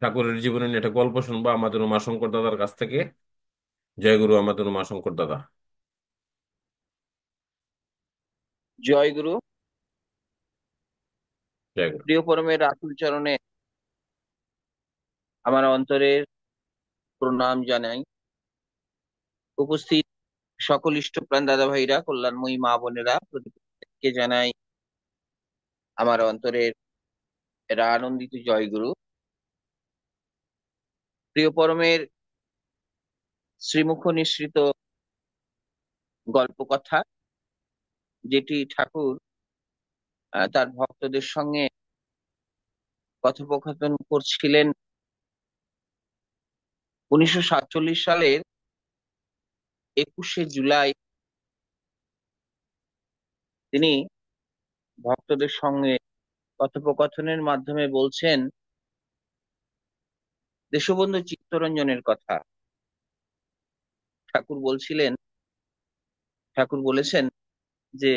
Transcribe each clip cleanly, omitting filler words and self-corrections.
ঠাকুরের জীবনে নিয়ে একটা গল্প শুনবো আমাদের উমাশঙ্কর দাদার কাছ থেকে। জয় গুরু আমাদের উমাশঙ্কর দাদা। জয় গুরু। জয় গুরু। প্রিয় পরমের আতুল চরণে আমার অন্তরের প্রণাম জানাই। উপস্থিত সকল ইষ্টপ্রাণ দাদা ভাইরা, কল্যাণময়ী মা বোনেরা, প্রত্যেককে জানাই আমার অন্তরের এরা আনন্দিত জয় গুরু। প্রিয় পরমের শ্রীমুখ নিঃসৃত গল্প কথা, যেটি ঠাকুর তার ভক্তদের সঙ্গে কথোপকথন করছিলেন 1947 সালের 21শে জুলাই। তিনি ভক্তদের সঙ্গে কথোপকথনের মাধ্যমে বলছেন দেশবন্ধু চিত্তরঞ্জনের কথা। ঠাকুর বলছিলেন, ঠাকুর বলেছেন যে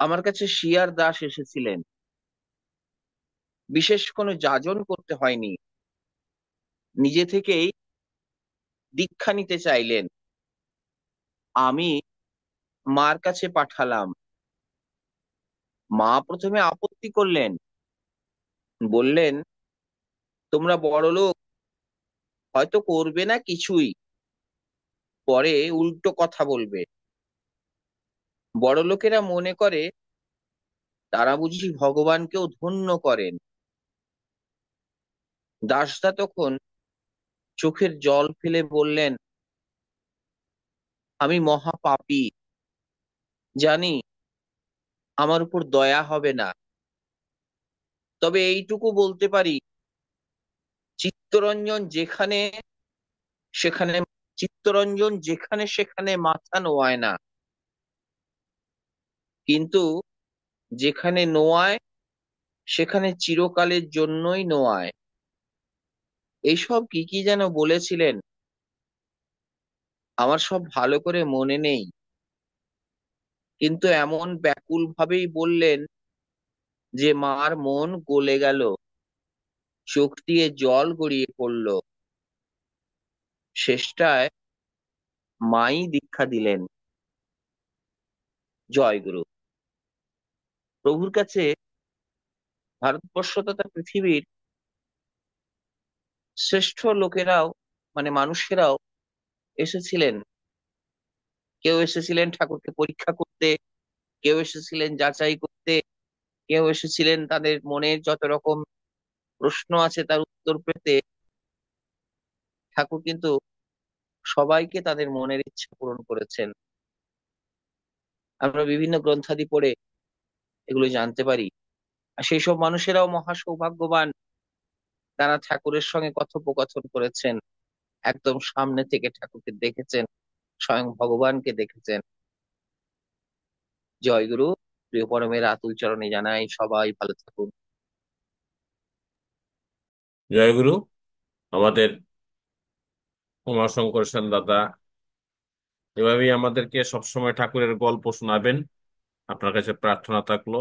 আমার কাছে শিয়ার দাস এসেছিলেন, বিশেষ কোনো যাজন করতে হয়নি, নিজে থেকেই দীক্ষা নিতে চাইলেন। আমি মার কাছে পাঠালাম। মা প্রথমে আপত্তি করলেন, বললেন তোমরা বড়লোক, হয়তো করবে না কিছুই, পরে উল্টো কথা বলবে। বড়লোকেরা মনে করে তারা বুঝি ভগবানকেও ধন্য করেন। দাসদা তখন চোখের জল ফেলে বললেন, আমি মহাপাপী, জানি আমার উপর দয়া হবে না, তবে এইটুকু বলতে পারি, চিত্তরঞ্জন যেখানে সেখানে চিত্তরঞ্জন যেখানে সেখানে মাথা নোয়ায় না, কিন্তু যেখানে নোয়ায় সেখানে চিরকালের জন্যই নোয়ায়। এইসব কি কি যেন বলেছিলেন, আমার সব ভালো করে মনে নেই, কিন্তু এমন ব্যাকুল ভাবেই বললেন যে মার মন গলে গেল, চোখ দিয়ে জল গড়িয়ে পড়ল। শেষটায় মাই দীক্ষা দিলেন। জয় গুরু। প্রভুর কাছে ভারতবর্ষ তথা পৃথিবীর শ্রেষ্ঠ লোকেরাও, মানে মানুষেরাও এসেছিলেন। কেউ এসেছিলেন ঠাকুরকে পরীক্ষা করতে, কেউ এসেছিলেন যাচাই করতে, কেউ এসেছিলেন তাদের মনের যত রকম প্রশ্ন আছে তার উত্তর পেতে। ঠাকুর কিন্তু সবাইকে তাদের মনের ইচ্ছা পূরণ করেছেন। আমরা বিভিন্ন গ্রন্থাদি পড়ে এগুলো জানতে পারি। আর সেই সব মানুষেরাও মহা সৌভাগ্যবান, তারা ঠাকুরের সঙ্গে কথোপকথন করেছেন, একদম সামনে থেকে ঠাকুরকে দেখেছেন, স্বয়ং ভগবানকে দেখেছেন। জয় গুরু। প্রিয় পরমের আতুল চরণে জানাই সবাই ভালো থাকুন। জয় গুরু। আমাদের উমাশঙ্কর সেন দাদা এভাবেই আমাদেরকে সবসময় ঠাকুরের গল্প শোনাবেন। আপনার কাছে প্রার্থনা থাকলো।